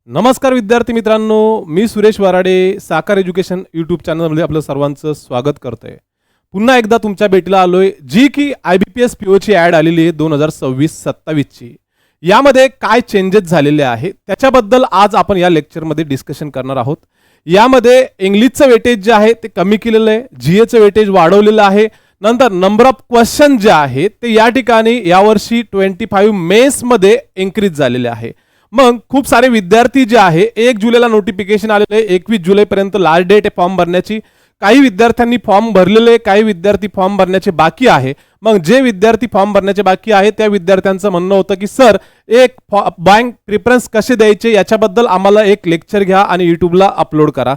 नमस्कार विद्यार्थी मित्रांनो, मी सुरेश वराडे साकार एज्युकेशन यूट्यूब चॅनलमध्ये आपलं सर्वांचं स्वागत करतोय। पुन्हा एकदा तुमच्या भेटीला आलोय, जी की IBPS PO ची ॲड आलेली आहे 2026-27 ची। यामध्ये काय चेंजेस झालेले आहे त्याच्याबद्दल आज आपण या लेक्चरमध्ये डिस्कशन करणार आहोत। यामध्ये इंग्लिशचं वेटेज जे आहे ते कमी केलेलं आहे, जीएचं वेटेज वाढवलेलं आहे, नंतर नंबर ऑफ क्वेश्चन जे आहे ते या ठिकाणी यावर्षी 25 मेन्स मध्ये इन्क्रीज झालेले आहे। मग खूप सारे विद्यार्थी जे आहे 1 जुलैला नोटिफिकेशन आलेले आहे, 21 जुलैपर्यंत लास्ट डेट आहे फॉर्म भरण्याची। काही विद्यार्थ्यांनी फॉर्म भरलेले, काही विद्यार्थी फॉर्म भरण्याचे बाकी आहे। मग जे विद्यार्थी फॉर्म भरण्याचे बाकी आहे त्या विद्यार्थ्यांचं म्हणणं होतं की सर एक बँक प्रिफरन्स कसे द्यायचे याच्याबद्दल आम्हाला एक लेक्चर घ्या आणि यूट्यूबला अपलोड करा।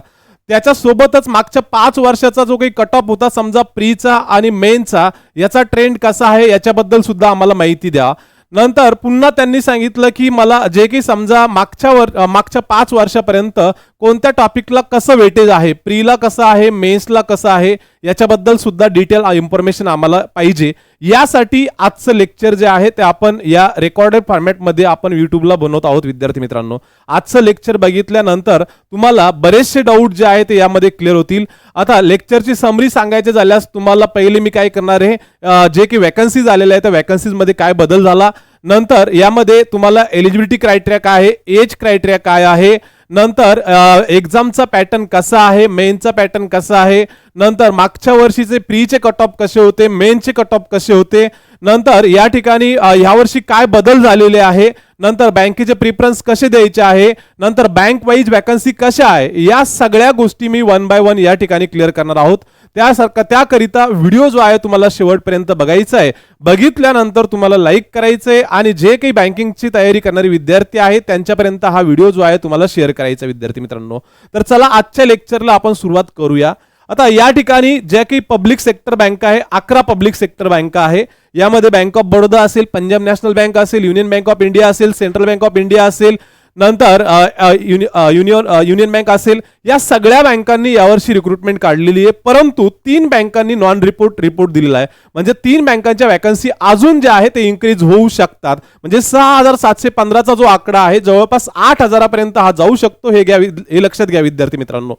त्याच्यासोबतच मागच्या 5 वर्षाचा जो काही कट ऑफ होता समजा प्रीचा आणि मेनचा, याचा ट्रेंड कसा आहे याच्याबद्दल सुद्धा आम्हाला माहिती द्या। नंतर पुन्हा त्यांनी सांगितलं की मला जे की समजा मागच्या 5 वर्षापर्यंत कोणत्या टॉपिकला कसं वेटेज आहे, प्रीला कसं आहे, मेन्सला कसं आहे याच्याबद्दल सुद्धा डिटेल इन्फॉर्मेशन आम्हाला पाहिजे। यासाठी आजचं लेक्चर जे आहे ते आपण या रेकॉर्डेड फॉर्मॅटमध्ये आपण यूट्यूबला बनवत आहोत। विद्यार्थी मित्रांनो, आजचं लेक्चर बघितल्यानंतर तुम्हाला बरेचसे डाऊट जे आहे ते यामध्ये क्लिअर होतील। आता लेक्चरची समरी सांगायचे झाल्यास तुम्हाला पहिले मी काय करणार आहे, जे की वॅकन्सीज आलेल्या आहेत त्या वॅकन्सीज मध्ये काय बदल झाला, नंतर यामध्ये तुम्हाला एलिजिबिलिटी क्रायटेरिया काय आहे, एज क्रायटेरिया काय आहे, नंतर एग्जामचा पॅटर्न कसा आहे, मेनचा पॅटर्न कसा आहे, नंतर मागच्या वर्षीचे प्रीचे कट ऑफ कसे होते, मेनचे कट ऑफ कसे होते, नंतर या ठिकाणी यावर्षी काय बदल झालेले आहे, नंतर बँकेचे प्रिफरन्स कसे द्यायचे आहे, नंतर बँक वाईज वॅकन्सी कशा आहे, या सगळ्या गोष्टी मी 1 बाय 1 या ठिकाणी क्लिअर करणार आहोत। त्याकरिता व्हिडिओ जो आहे तुम्हाला शेवटपर्यंत बघायचा आहे। बघितल्यानंतर तुम्हाला लाईक करायचं आहे आणि जे काही बँकिंगची तयारी करणारे विद्यार्थी आहेत त्यांच्यापर्यंत हा व्हिडिओ जो आहे तुम्हाला शेअर करायचा विद्यार्थी मित्रांनो। तर चला आजच्या लेक्चरला आपण सुरुवात करूया। आता या ठिकाणी जे काही पब्लिक सेक्टर बँक आहे 11 पब्लिक सेक्टर बँक आहे। यामध्ये बँक ऑफ बडोदा असेल, पंजाब नॅशनल बँक असेल, युनियन बँक ऑफ इंडिया असेल, सेंट्रल बँक ऑफ इंडिया असेल, नंतर युनियन बँक असेल, या सगळ्या बँकांनी यावर्षी रिक्रुटमेंट काढलेली आहे। परंतु 3 बँकांनी नॉन रिपोर्ट दिलेला आहे, म्हणजे 3 बँकांच्या वॅकन्सी अजून जे आहे ते इन्क्रीज होऊ शकतात। म्हणजे 6715 चा जो आकडा आहे जवळपास 8000 पर्यंत हा जाऊ शकतो, हे लक्षात घ्या विद्यार्थी मित्रांनो।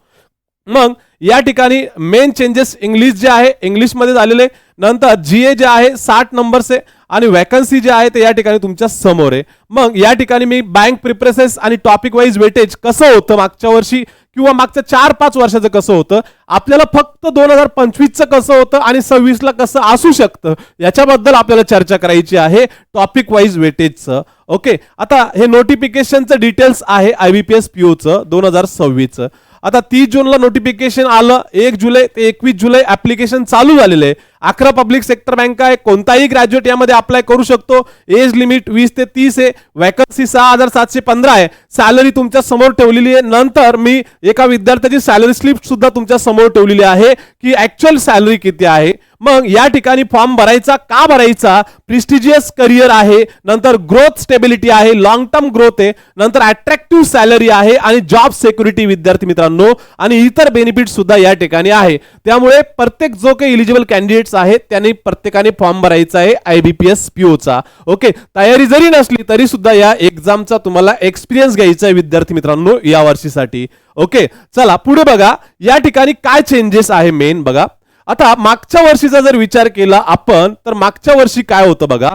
मग या ठिकाणी मेन चेंजेस इंग्लिश जे आहे इंग्लिश मध्ये झालेले, नंतर जीए जे आहे 60 नंबरचे आणि वॅकन्सी जे आहे ते या ठिकाणी तुमच्या समोर आहे। मग या ठिकाणी मी बँक प्रिफरन्सेस आणि टॉपिक वाईज वेटेज कसं होतं मागच्या वर्षी किंवा मागच्या 4-5 वर्षाचं कसं होतं, आपल्याला फक्त 2025 चं कसं होतं आणि 26 ला कसं असू शकतं याच्याबद्दल आपल्याला चर्चा करायची आहे, टॉपिक वाईज वेटेजचं। ओके, आता हे नोटिफिकेशनचं डिटेल्स आहे IBPS PO चं 2026 चं। आता 30 जूनला नोटिफिकेशन आलं, 1 जुलै ते 21 जुलै ऍप्लिकेशन चालू झालेले आहे। 11 पब्लिक सेक्टर बँक आहे, कोणताही ग्रॅज्युएट यामध्ये अप्लाय करू शकतो। एज लिमिट 20 ते 30 आहे, वॅकन्सी 6715 आहे, सॅलरी तुमच्या समोर ठेवलेली आहे। नंतर मी एका विद्यार्थ्याची सॅलरी स्लिप सुद्धा तुमच्या समोर ठेवलेली आहे की ऍक्च्युअल सॅलरी किती आहे। मग या ठिकाणी फॉर्म भरायचा का भरायचा, प्रेस्टिजियस करिअर आहे, नंतर ग्रोथ स्टेबिलिटी आहे, लॉंग टर्म ग्रोथ आहे, नंतर अट्रॅक्टिव्ह सॅलरी आहे आणि जॉब सिक्युरिटी विद्यार्थी मित्रांनो, आणि इतर बेनिफिट सुद्धा या ठिकाणी आहे। त्यामुळे प्रत्येक जो काही एलिजिबल कॅन्डिडेट्स आहेत त्यांनी प्रत्येकाने फॉर्म भरायचा आहे IBPS PO चा। ओके, तयारी जरी नसली तरी सुद्धा या एक्झामचा तुम्हाला एक्सपिरियन्स घ्यायचा आहे विद्यार्थी मित्रांनो या वर्षीसाठी। ओके, चला पुढे बघा या ठिकाणी काय चेंजेस आहे मेन बघा। आता मागच्या वर्षीचा जर विचार केला आपण तर मागच्या वर्षी काय होतं बघा,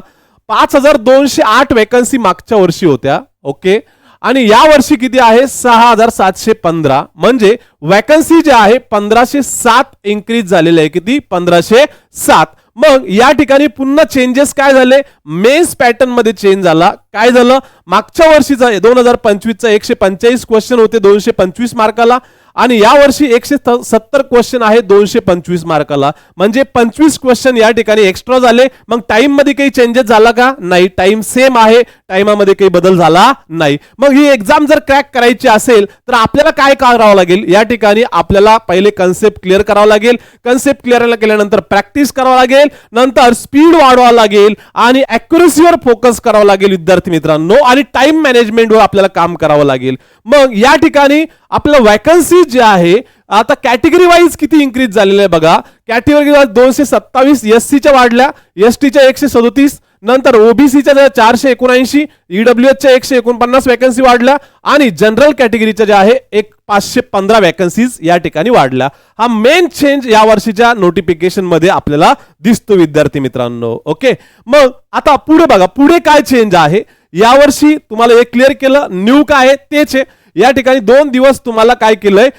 5208 वॅकन्सी मागच्या वर्षी होत्या। ओके, आणि या वर्षी किती आहे 6715, म्हणजे वॅकन्सी जे आहे 1507 इन्क्रीज झालेले आहे, किती 1507। मग या ठिकाणी पुन्हा चेंजेस काय झाले, मेन्स पॅटर्न मध्ये चेंज झाला। काय झालं, मागच्या वर्षीचा 2025 चा 145 क्वेश्चन होते 225 मार्काला, आणि या वर्षी 170 क्वेश्चन आहे 225 मार्काला, म्हणजे 25 क्वेश्चन या ठिकाणी एक्स्ट्रा झाले। मग टाइम मध्ये काही चेंजेस झाला का, नाही, टाइम सेम आहे, टाइमामध्ये काही बदल झाला नाही। मग ही एक्झाम जर क्रॅक करायची असेल तर आपल्याला काय करावं लागेल, या ठिकाणी आपल्याला पहिले कन्सेप्ट क्लिअर करावा लागेल, कन्सेप्ट क्लिअर केल्यानंतर प्रॅक्टिस करावं लागेल, नंतर स्पीड वाढवावा लागेल आणि ॲक्युरसीवर फोकस करावा लागेल विद्यार्थी मित्रांनो, आणि टाइम मॅनेजमेंटवर आपल्याला काम करावं लागेल। मग या ठिकाणी आपलं वॅकन्सी जे आहे आता कॅटेगरी वाईज किती इन्क्रीज झालेलं आहे बघा। कॅटेगरी वाईज 227 SC च्या वाढल्या, ST च्या 137, नंतर ओबीसीच्या 479, ईडब्ल्यूएसच्या 149 वॅकन्सी वाढल्या आणि जनरल कॅटेगरीच्या ज्या आहे 515 वॅकन्सीज या ठिकाणी वाढल्या. हा मेन चेंज या वर्षीच्या नोटिफिकेशन मध्ये आपल्याला दिसतो विद्यार्थी मित्रांनो. ओके, मग आता पुढे बघा, पुढे काय चेंज आहे यावर्षी तुम्हाला एक क्लिअर केलं. न्यू काय आहे तेच आहे. या ठिकाणी 2 दिवस तुम्हाला काय केलंय,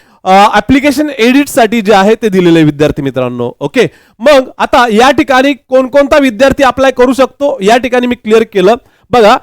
ऍप्लिकेशन एडिट साठी जे आहे ते दिलेले विद्यार्थी मित्रांनो. ओके, मग आता या ठिकाणी कोणकोणता विद्यार्थी अप्लाय करू शकतो या ठिकाणी मी क्लिअर केलं. बघा,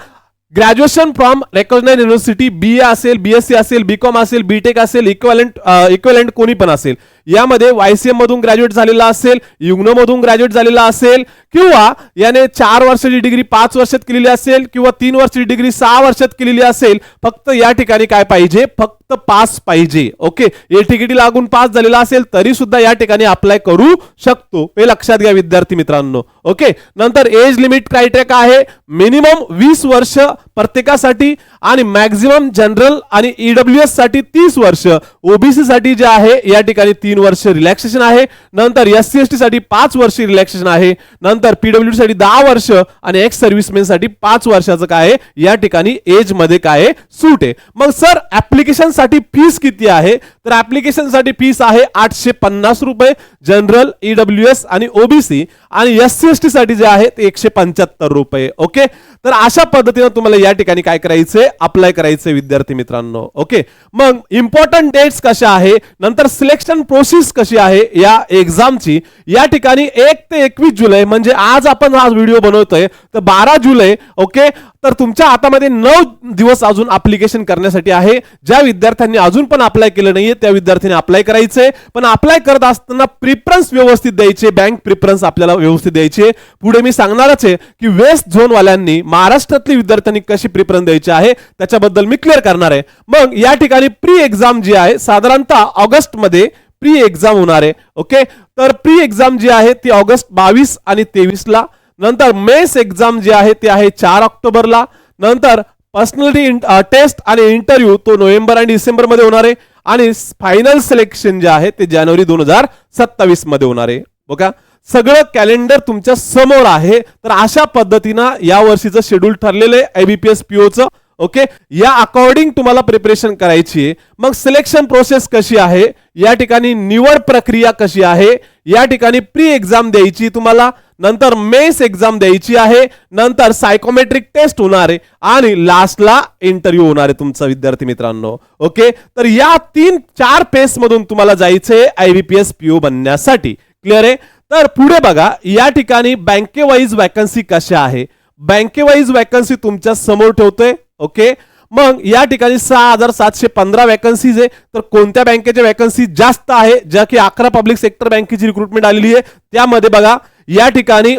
ग्रॅज्युएशन फ्रॉम रेकॉग्नाइज्ड युनिव्हर्सिटी, बीए असेल, बीएससी असेल, बीकॉम असेल, बीटेक असेल, इक्विव्हॅलेंट कोणी पण असेल, यामध्ये वायसीएम मधून ग्रॅज्युएट झालेला असेल, युग्नो मधून ग्रॅज्युएट झालेला असेल, किंवा याने 4 वर्षाची डिग्री 5 वर्षात केलेली असेल, किंवा 3 वर्षाची डिग्री 6 वर्षात केलेली असेल, फक्त या ठिकाणी काय पाहिजे, फक्त पास पाहिजे. ओके, एटीकेटी लागून पास झालेला असेल तरी सुद्धा या ठिकाणी अप्लाय करू शकतो, हे लक्षात घ्या विद्यार्थी मित्रांनो. ओके, नंतर एज लिमिट क्रायटेरिया काय आहे, मिनिमम 20 वर्ष प्रत्येकासाठी आणि मॅक्झिमम जनरल आणि ईडब्ल्यूएस साठी 30 वर्ष, ओबीसी साठी जे आहे या ठिकाणी 3 वर्ष रिलॅक्सेशन आहे. नंतर एससी एसटी साठी 5 वर्ष रिलॅक्सेशन आहे. नंतर पीडब्ल्यूडी साठी 10 वर्ष आणि एक्स सर्व्हिसमेन साठी 5 वर्षाचं काय आहे या ठिकाणी एज मध्ये काय आहे, सूट आहे. मग सर ऍप्लिकेशन साठी फीस किती आहे, तर ऍप्लिकेशन साठी फीस आहे 850 रुपये जनरल, ईडब्ल्यूएस आणि ओबीसी, आणि एससी एसटी साठी जे आहे ते 175 रुपये. ओके, तर अशा पद्धतीने तुम्हाला या ठिकाणी काय करायचंय, अप्लाय करायचंय विद्यार्थी मित्रांनो. ओके, मग इम्पॉर्टंट डेट्स कशा आहे, नंतर सिलेक्शन प्रोसेस कशी आहे या एक्झामची, या ठिकाणी 1 ते 21 जुलै म्हणजे आज आपण हा व्हिडिओ बनवतोय तर 12 जुलै. ओके, तर तुमच्या हातामध्ये 9 दिवस अजून अप्लिकेशन करण्यासाठी आहे. ज्या विद्यार्थ्यांनी अजून पण अप्लाय केलं नाहीये त्या विद्यार्थ्यांनी अप्लाय करायचंय, पण अप्लाय करत असताना प्रिफरन्स व्यवस्थित द्यायचे, बँक प्रिफरन्स आपल्याला व्यवस्थित द्यायचे. पुढे मी सांगणारच आहे की वेस्ट झोन वाल्यांनी, महाराष्ट्रातल्या विद्यार्थ्यांनी कशी प्रिफरन्स द्यायची आहे त्याच्याबद्दल मी क्लिअर करणार आहे. मग या ठिकाणी प्री एक्झाम जी आहे साधारणतः ऑगस्ट मध्ये प्री एक्झाम होणार आहे. ओके, तर प्री एक्झाम जी आहे ती ऑगस्ट 22 आणि 23 ला. नंतर मेन्स एक्झाम जे आहे ते आहे 4 ऑक्टोबरला. नंतर पर्सनॅलिटी टेस्ट आणि इंटरव्ह्यू तो नोव्हेंबर आणि डिसेंबर मध्ये होणार आहे. आणि फायनल सिलेक्शन जे आहे ते जानेवारी 2027 मध्ये होणार आहे. बघा, सगळं कॅलेंडर तुमच्या समोर आहे. तर अशा पद्धतीनं या वर्षीचं शेड्यूल ठरलेलं आहे आयबीपीएस पीओचं. ओके, या अकॉर्डिंग तुम्हाला प्रिपरेशन करायची आहे. मग सिलेक्शन प्रोसेस कशी आहे, या ठिकाणी निवड प्रक्रिया कशी आहे, या ठिकाणी प्री एक्झाम द्यायची तुम्हाला, नंतर मेन्स एक्झाम द्यायची आहे, नंतर सायकोमेट्रिक टेस्ट होणार आहे आणि लास्टला इंटरव्ह्यू होणार आहे तुमचा विद्यार्थी मित्रांनो. ओके, तर या 3-4 फेज मधून तुम्हाला जायचंय आयबीपीएस पीओ बनण्यासाठी. क्लिअर आहे. तर पुढे बघा, या ठिकाणी बँकेवाईज वॅकन्सी कशा आहे, बँकेवाईज वॅकन्सी तुमच्या समोर ठेवतोय. ओके, मग या ठिकाणी 6715 वॅकन्सीज आहे. तर कोणत्या बँकेच्या वॅकन्सी जास्त आहे, ज्या की 11 पब्लिक सेक्टर बँकेची रिक्रुटमेंट आलेली आहे, त्यामध्ये बघा या ठिकाणी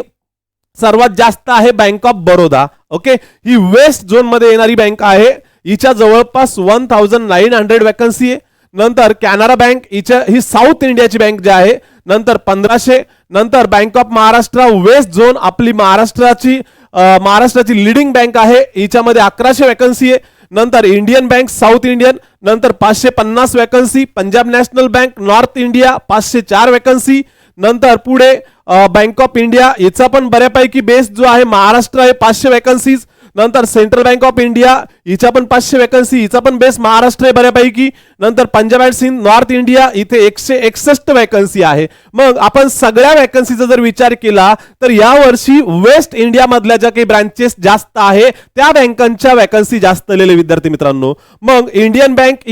सर्वात जास्त आहे bank of Baroda. Okay, he waste zone मध्ये येणारी बँक आहे. हिच्या जवळपास 1900 वॅकन्सी आहे. नंतर कॅनरा बँक, ही साऊथ इंडियाची बँक जी आहे, नंतर 1500. नंतर bank of Maharashtra waste zone, आपली महाराष्ट्राची लीडिंग बँक आहे, हिच्यामध्ये 1100 वॅकन्सी आहे. नंतर इंडियन बँक साऊथ इंडियन, नंतर 550 vacancy. Punjab National bank north India 504 vacancy. नंतर पुढे बँक ऑफ इंडिया, याचा पण बऱ्यापैकी बेस जो आहे महाराष्ट्र आहे, 500 वॅकन्सीज. नंतर सेंट्रल बँक ऑफ इंडिया, हिचा पण 500 वॅकन्सी, हिचा पण बेस महाराष्ट्र आहे बऱ्यापैकी. नंतर Punjab and Sindh north India, इथे 161 वॅकन्सी आहे. मग आपण सगळ्या वॅकन्सीचा जर विचार केला तर या वर्षी वेस्ट इंडिया मधल्या ज्या काही ब्रांचेस जास्त आहे त्या बँकांच्या वॅकन्सी जास्त आलेले विद्यार्थी मित्रांनो. मग इंडियन बँक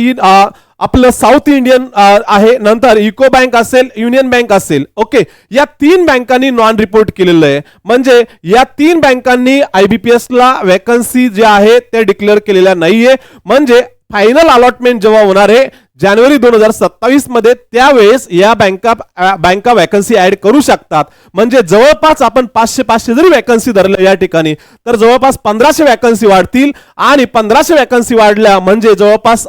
आपलं साऊथ इंडियन आहे, नंतर इको बँक असेल, युनियन बँक असेल. ओके, या 3 बँकांनी नॉन रिपोर्ट केलेलं आहे. म्हणजे या 3 बँकांनी आयबीपीएस ला वॅकन्सी जे आहे ते डिक्लेअर केलेल्या नाहीये. म्हणजे फायनल अलॉटमेंट जेव्हा होणार आहे जानेवारी 2027 मध्ये, त्यावेळेस या बँका वॅकन्सी ऍड करू शकतात. म्हणजे जवळपास आपण 500 जरी वॅकन्सी धरल्या या ठिकाणी तर जवळपास 1500 वॅकन्सी वाढतील. आणि 1500 वॅकन्सी वाढल्या म्हणजे जवळपास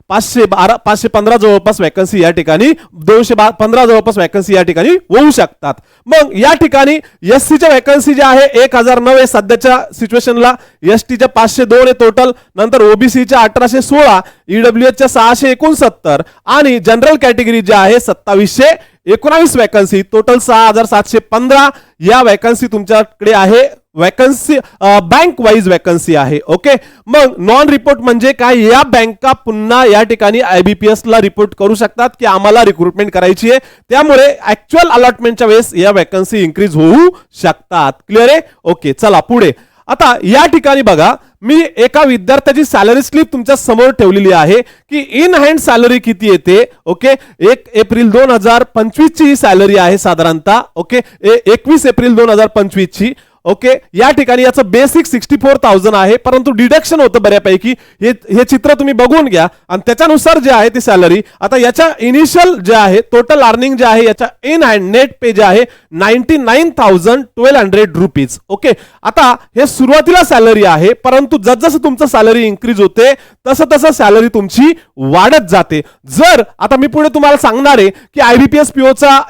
515 जवळपास वॅकन्सी या ठिकाणी, 215 जवळपास वॅकन्सी या ठिकाणी होऊ शकतात. मग या ठिकाणी एससीच्या वॅकन्सी ज्या आहे 1009 आहे सध्याच्या सिच्युएशनला, एसटीच्या 502 आहे टोटल. नंतर ओबीसीच्या 1816, ईडब्ल्यूएसच्या 669 आणि जनरल कॅटेगरी जे आहे 2719 वॅकन्सी, टोटल 6715 या वॅकन्सी तुमच्याकडे आहे वॅकन्सी बँक वाईज वॅकन्सी आहे. ओके, मग नॉन रिपोर्ट म्हणजे काय, या बँका पुन्हा या ठिकाणी IBPS ला रिपोर्ट करू शकतात की आम्हाला रिक्रुटमेंट करायची आहे, त्यामुळे ऍक्च्युअल अलॉटमेंटच्या वेळेस या वॅकन्सी इन्क्रीज होऊ शकतात. क्लिअर आहे. ओके, चला पुढे. आता या ठिकाणी बघा, मी एका विद्यार्थ्याची सॅलरी स्लिप तुमच्या समोर ठेवलेली आहे की इन हँड सॅलरी किती येते. ओके, 1 एप्रिल 2025 ची ही सॅलरी आहे साधारणतः. ओके, 21 एप्रिल 2025 ची. ओके, या ठिकाणी याचं बेसिक 64,000 आहे, परंतु डिडक्शन होतं बऱ्यापैकी. हे चित्र तुम्ही बघून घ्या आणि त्याच्यानुसार जे आहे ती सॅलरी. आता याच्या इनिशियल जे आहे टोटल अर्निंग जे आहे याच्या इन हँड नेट पे जे आहे 99,1200 रुपीज. ओके, आता हे सुरुवातीला सॅलरी आहे, परंतु जसजसं तुमचं सॅलरी इन्क्रीज होते तसं तसं सॅलरी तुमची वाढत जाते. जर आता मी पुढे तुम्हाला सांगणार आहे की IBPS POचा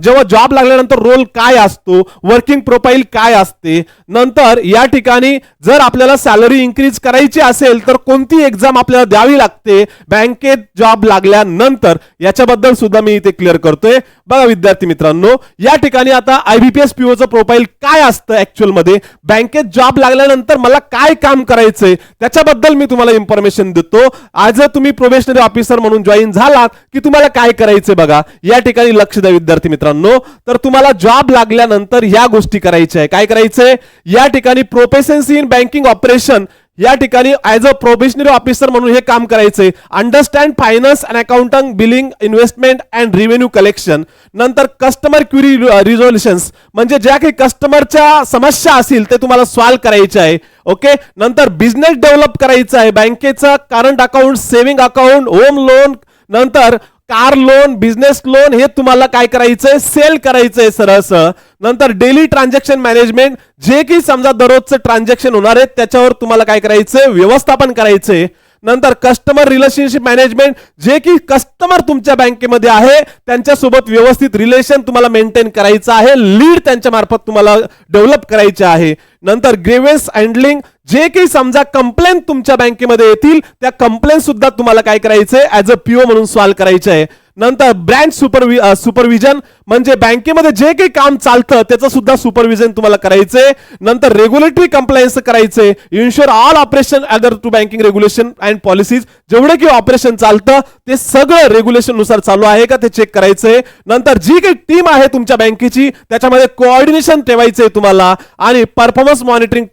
जेव्हा जॉब लागल्यानंतर रोल काय असतो, वर्किंग प्रोफाईल काय असते, नंतर या ठिकाणी जर आपल्याला सॅलरी इन्क्रीज करायची असेल तर कोणती एक्झाम आपल्याला द्यावी लागते बँकेत जॉब लागल्यानंतर, याच्याबद्दल सुद्धा मी इथे क्लिअर करतोय. बघा विद्यार्थी मित्रांनो, या ठिकाणी आता IBPS POचं प्रोफाईल काय असतं ऍक्च्युअल मध्ये, बँकेत जॉब लागल्यानंतर मला काय काम करायचंय त्याच्याबद्दल मी तुम्हाला इन्फॉर्मेशन देतो. आज तुम्ही प्रोबेशनरी ऑफिसर म्हणून जॉईन झालात की तुम्हाला काय करायचंय बघा, या ठिकाणी लक्ष द्या विद्यार्थी मित्रांनो. तर तुम्हाला जॉब लागल्यानंतर ह्या गोष्टी करायच्या आहे. काय करायचंय या ठिकाणी, प्रोफेशन्सी इन बँकिंग ऑपरेशन, या ठिकाणी ऍज अ प्रोबेशनरी ऑफिसर म्हणून हे काम करायचंय. Understand finance and accounting, billing, investment and revenue collection. नंतर कस्टमर क्युरी रिझोल्युशन्स, म्हणजे ज्या काही कस्टमरच्या समस्या असतील ते तुम्हाला सॉल्व्ह करायचे आहे. ओके, नंतर बिझनेस डेव्हलप करायचं आहे, बँकेचं current account, saving account, home loan, नंतर कार लोन, बिझनेस लोन, हे तुम्हाला काय करायचंय, सेल करायचंय सरळ. नंतर डेली ट्रान्झॅक्शन मॅनेजमेंट, जे की समजा दररोजचं ट्रान्झॅक्शन होणार आहे त्याच्यावर तुम्हाला काय करायचंय, व्यवस्थापन करायचंय. नंतर कस्टमर रिलेशनशिप मॅनेजमेंट, जे की कस्टमर तुमच्या बँकेमध्ये आहे त्यांच्यासोबत व्यवस्थित रिलेशन तुम्हाला मेंटेन करायचं आहे, लीड त्यांच्या मार्फत तुम्हाला डेव्हलप करायचे आहे. नंतर ग्रेव्हन्स हँडलिंग, जे काही समजा कंप्लेंट तुमच्या बँकेमध्ये येतील त्या कंप्लेंट सुद्धा तुम्हाला काय करायचंय ऍज अ PO म्हणून सॉल्व्ह करायचं आहे. नंतर ब्रांच सुपरविजन, म्हणजे बँकेमध्ये जे काही काम चालतं त्याचं सुद्धा सुपरविजन तुम्हाला करायचंय. नंतर रेग्युलेटरी कंप्लायन्स करायचंय, ensure all operation adhere to banking regulation and policies, जेवढे काही ऑपरेशन चालतं ते सगळं रेग्युलेशन नुसार चालू आहे का ते चेक करायचंय. नंतर जी काही टीम आहे तुमच्या बँकेची त्याच्यामध्ये कोऑर्डिनेशन ठेवायचंय तुम्हाला, आणि performance monitoring,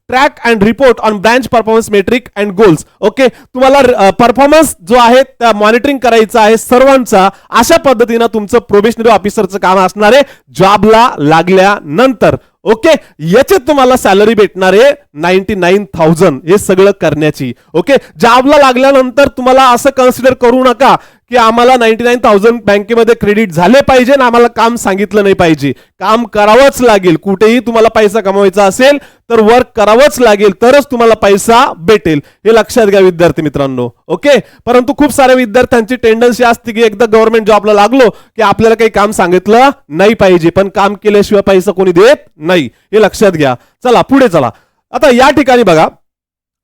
track and report on branch performance metric and goals. Okay, तुम्हाला परफॉर्मन्स जो आहे त्या मॉनिटरिंग करायचा आहे सर्वांचा. अशा पद्धतीनं तुमचं प्रोबेशनरी ऑफिसरचं काम असणार आहे जॉबला लागल्यानंतर. ओके, याच्यात तुम्हाला सॅलरी भेटणार आहे 99,000 हे सगळं करण्याची. ओके, जॉबला लागल्यानंतर तुम्हाला असं कन्सिडर करू नका की आम्हाला 99,000 बँकेमध्ये क्रेडिट झाले पाहिजे ना आम्हाला काम सांगितलं नाही पाहिजे. काम करावंच लागेल. कुठेही तुम्हाला पैसा कमवायचा असेल तर वर्क करावंच लागेल, तरच तुम्हाला पैसा भेटेल. हे लक्षात घ्या विद्यार्थी मित्रांनो. ओके, परंतु खूप साऱ्या विद्यार्थ्यांची टेंडन्सी असते की एकदा गव्हर्नमेंट जॉबला लागलो की आपल्याला काही काम सांगितलं नाही पाहिजे, पण काम केल्याशिवाय पैसा कोणी देत नाही. हे लक्षात घ्या. चला पुढे चला. आता या ठिकाणी बघा,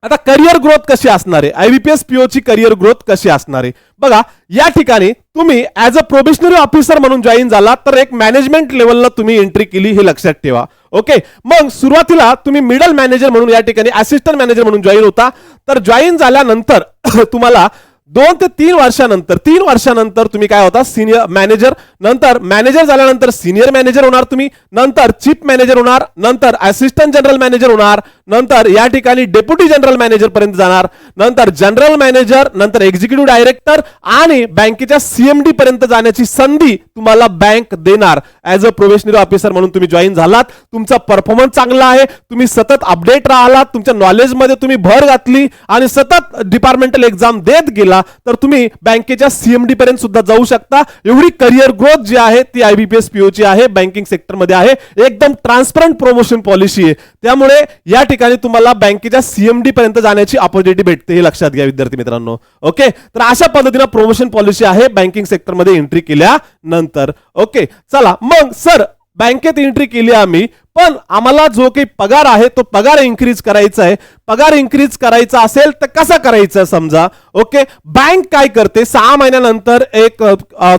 आता करिअर ग्रोथ कशी असणार आहे, IBPS PO ची करिअर ग्रोथ कशी असणार आहे बघा. या ठिकाणी तुम्ही ऍज अ प्रोबेशनरी ऑफिसर म्हणून जॉईन झाला तर एक मॅनेजमेंट लेवलला तुम्ही एंट्री केली, हे लक्षात ठेवा. ओके, मग सुरुवातीला तुम्ही मिडल मॅनेजर म्हणून या ठिकाणी असिस्टंट मॅनेजर म्हणून जॉईन होता. तर जॉईन झाल्यानंतर तुम्हाला 2 ते 3 वर्षानंतर तुम्ही काय होता, सिनियर मॅनेजर. नंतर मॅनेजर झाल्यानंतर सिनियर मॅनेजर होणार तुम्ही, नंतर चीफ मॅनेजर होणार, नंतर असिस्टंट जनरल मॅनेजर होणार, नंतर या ठिकाणी डेप्युटी जनरल मॅनेजर पर्यंत जाणार, नंतर जनरल मॅनेजर, नंतर एक्झिक्युटिव्ह डायरेक्टर आणि बँकेच्या CMD पर्यंत जाण्याची संधी तुम्हाला बँक देणार. ऍज अ प्रोबेशनरी ऑफिसर म्हणून तुम्ही जॉईन झालात, तुमचा परफॉर्मन्स चांगला आहे, तुम्ही सतत अपडेट राहिलात, तुमच्या नॉलेजमध्ये तुम्ही भर घातली आणि सतत डिपार्टमेंटल एक्झाम देत गेला तर तुम्ही बँकेच्या CMD पर्यंत सुद्धा जाऊ शकता. एवढी करिअर ग्रोथ जी आहे ती IBPS PO ची आहे, बँकिंग सेक्टर मध्ये आहे. एकदम ट्रान्सपरंट प्रमोशन पॉलिसी आहे, त्यामुळे या ठिकाणी तुम्हाला बँकेच्या CMD पर्यंत जाण्याची ऑपॉर्च्युनिटी भेटते. हे लक्षात घ्या विद्यार्थी मित्रांनो. ओके, तर अशा पद्धतीने प्रमोशन पॉलिसी आहे बँकिंग सेक्टर मध्ये एंट्री केल्यानंतर. ओके, चला मग सर बँकेत एंट्री केली आम्ही, पण आम्हाला जो काही पगार आहे तो पगार इन्क्रीज करायचा आहे. पगार इन्क्रीज करायचा असेल तर कसा करायचा समजा. ओके, बँक काय करते, 6 महिन्यानंतर एक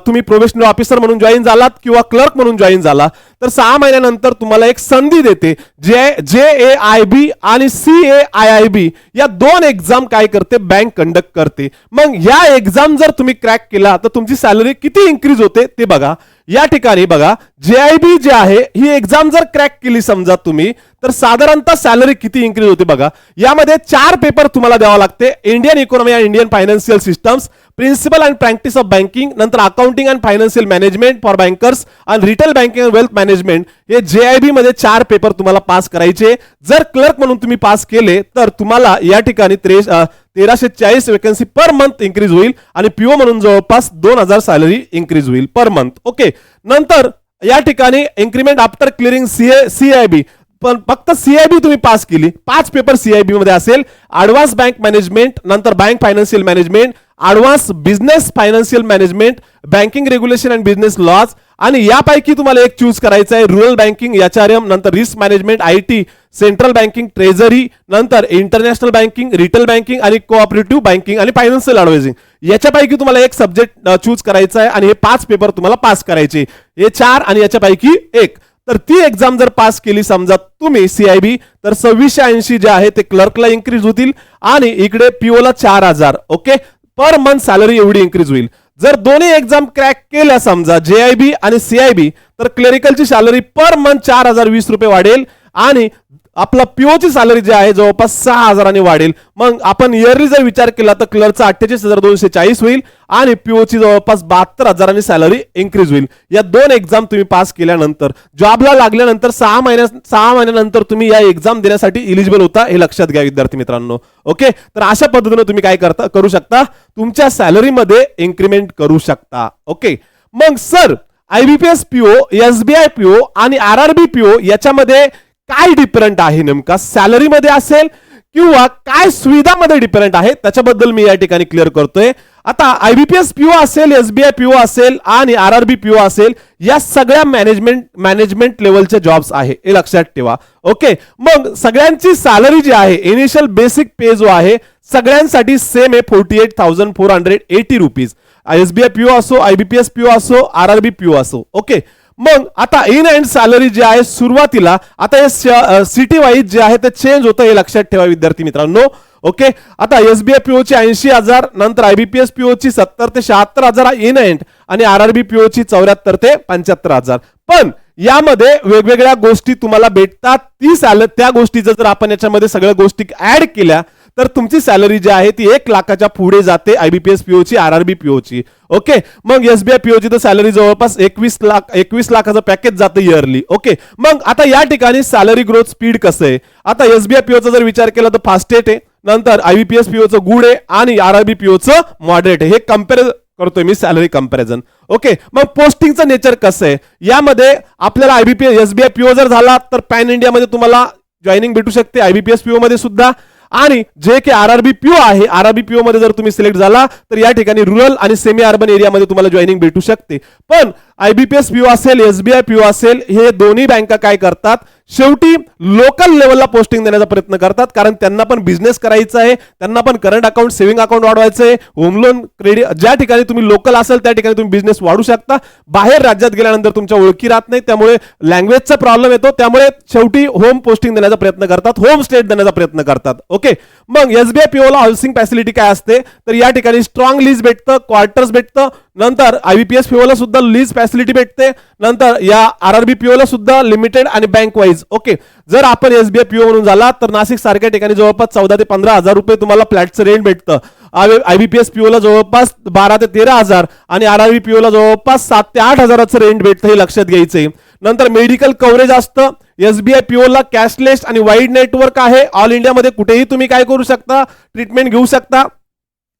तुम्ही प्रोबेशनरी ऑफिसर म्हणून जॉईन झालात किंवा क्लर्क म्हणून जॉईन झाला तर 6 महिन्यानंतर तुम्हाला एक संधी देते. JAIB आणि CAIIB या 2 एक्झाम काय करते, बँक कंडक्ट करते. मग या एक्झाम जर तुम्ही क्रॅक केला तर तुमची सॅलरी किती इन्क्रीज होते ते बघा. या ठिकाणी बघा, JIB जे आहे ही एक्झाम जर क्रॅक केली समजा तुम्ही तर साधारणतः सॅलरी किती इन्क्रीज होते बघा. यामध्ये 4 पेपर तुम्हाला द्यावा लागते. Indian economy and Indian financial systems, principle and practice of banking, नंतर accounting and financial management for bankers आणि retail banking and wealth management. हे JIB मध्ये 4 पेपर तुम्हाला पास करायचे. जर क्लर्क म्हणून तुम्ही पास केले तर तुम्हाला या ठिकाणी 1340 वेकन्सी पर मंथ इन्क्रीज होईल आणि पीओ म्हणून जवळपास 2000 सॅलरी इन्क्रीज होईल पर मंथ. ओके, नंतर या ठिकाणी इन्क्रीमेंट आफ्टर क्लिअरिंग CIB, पण फक्त CIB तुम्ही पास केली, 5 पेपर CIB मध्ये असेल. ऍडव्हान्स बँक मॅनेजमेंट, नंतर bank financial management, advance business financial management, banking regulation and business laws, आणि यापैकी तुम्हाला एक चूज करायचं आहे. रुरल बँकिंग, HRM, नंतर risk management, IT, central banking, treasury, नंतर इंटरनॅशनल बँकिंग, रिटेल बँकिंग आणि कोऑपरेटिव्ह बँकिंग आणि फायनान्शियल ऍडवायझिंग. याच्यापैकी तुम्हाला एक सब्जेक्ट चूज करायचा आहे आणि हे 5 पेपर तुम्हाला पास करायचे. हे 4 आणि याच्यापैकी एक. तर ती एक्झाम जर पास केली समजा तुम्ही CIB तर 2680 जे आहे ते क्लर्कला इन्क्रीज होतील आणि इकडे पीओला 4000. ओके, पर मंथ सॅलरी एवढी इन्क्रीज होईल. जर दोन्ही एक्झाम क्रॅक केल्या समजा JIB आणि CIB तर क्लरिकलची सॅलरी पर मंथ 4020 रुपये वाढेल आणि आपला पीओची सॅलरी जी आहे जवळपास 6000 वाढेल. मग आपण इयरली जर विचार केला तर क्लर्कचा 48240 होईल आणि पीओची जवळपास 72000 सॅलरी इन्क्रीज होईल. या 2 एक्झाम तुम्ही पास केल्यानंतर जॉबला लागल्यानंतर 6 महिन्यानंतर तुम्ही या एक्झाम देण्यासाठी इलिजिबल होता, हे लक्षात घ्या विद्यार्थी मित्रांनो. ओके, तर अशा पद्धतीने तुम्ही काय करू शकता, तुमच्या सॅलरीमध्ये इन्क्रीमेंट करू शकता. ओके, मग sir IBPS PO, SBI PO आणि RRB PO याच्यामध्ये काय डिफरंट आहे, नेमका सॅलरी मध्ये असेल किंवा काय सुविधामध्ये डिफरंट आहे त्याच्याबद्दल मी या ठिकाणी क्लिअर करतोय. आता IBPS PO असेल, SBI PO असेल आणि RRB PO असेल, या सगळ्या मॅनेजमेंट लेवलचे जॉब्स आहे, हे लक्षात ठेवा. ओके, मग सगळ्यांची सॅलरी जी आहे, इनिशियल बेसिक पे जो आहे सगळ्यांसाठी सेम आहे, 48,480 रुपीज. SBI PO असो, IBPS PO असो, RRB PO असो. ओके, मग आता इन अँड सॅलरी जी आहे सुरुवातीला आता हे सिटी वाईज जे आहे ते चेंज होतं, हे लक्षात ठेवा विद्यार्थी मित्रांनो. ओके, आता SBI PO ची 80,000, नंतर IBPS PO ची 70 ते 76,000 इन अँड आणि RRB PO ची 74 ते 75,000. पण यामध्ये वेगवेगळ्या गोष्टी तुम्हाला भेटतात. त्या गोष्टीचं जर आपण याच्यामध्ये सगळ्या गोष्टी ऍड केल्या तर तुमची सॅलरी जी आहे ती 1 लाखाच्या पुढे जाते IBPS PO ची, RRB PO ची. ओके, मग SBI PO ची तर सॅलरी जवळपास 21 लाखाचं पॅकेज जातं इयरली. ओके, मग आता या ठिकाणी सॅलरी ग्रोथ स्पीड कसं आहे, आता SBI PO चा जर विचार केला तर फास्टेट आहे, नंतर IBPS PO चं गुड आहे आणि RRB PO चं मॉडरेट आहे. हे कम्पेअर करतोय मी, सॅलरी कंपॅरिझन. ओके, मग पोस्टिंगचं नेचर कसं आहे, यामध्ये आपल्याला SBI PO जर झाला तर पॅन इंडिया मध्ये तुम्हाला जॉईनिंग भेटू शकते, IBPS PO मध्ये सुद्धा. आणि जे की RRB PO आहे, RRB PO मध्ये जर तुम्ही सिलेक्ट झाला तर या ठिकाणी रुरल आणि सेमी अर्बन एरियामध्ये तुम्हाला जॉईनिंग भेटू शकते. पण IBPS PO असेल, SBI PO असेल, हे दोन्ही बँका काय करतात, शेवटी लोकल लेवलला पोस्टिंग देण्याचा प्रयत्न करतात, कारण त्यांना पण बिझनेस करायचा आहे, त्यांना पण करंट अकाउंट, सेव्हिंग अकाउंट वाढवायचं आहे, होम लोन, क्रेडिट. ज्या ठिकाणी तुम्ही लोकल असेल त्या ठिकाणी तुम्ही बिझनेस वाढू शकता. बाहेर राज्यात गेल्यानंतर तुमच्या ओळखी राहत नाही, त्यामुळे लँग्वेजचा प्रॉब्लेम येतो, त्यामुळे शेवटी होम पोस्टिंग देण्याचा प्रयत्न करतात, होम स्टेट देण्याचा प्रयत्न करतात. ओके, मग SBI PO ला हाऊसिंग फॅसिलिटी काय असते, तर या ठिकाणी स्ट्रॉंग लीज भेटतं, क्वार्टर्स भेटतं, नंतर IBPS PO ला सुद्धा लीज फॅसिलिटी भेटते, नंतर या RRB PO ला सुद्धा लिमिटेड आणि बँक वाईज. ओके, जर आपण SBI PO म्हणून झाला तर नाशिक सारख्या ठिकाणी जवळपास 14 ते 15,000 रुपये तुम्हाला फ्लॅटचं रेंट भेटतं. IBPS PO ला जवळपास 12 ते 13,000 आणि RRB PO ला जवळपास 7 ते 8,000चं रेंट भेटतं, हे लक्षात घ्यायचंय. नंतर मेडिकल कव्हरेज असतं. SBI PO ला कॅशलेस आणि वाईड नेटवर्क आहे, ऑल इंडियामध्ये कुठेही तुम्ही काय करू शकता, ट्रीटमेंट घेऊ शकता.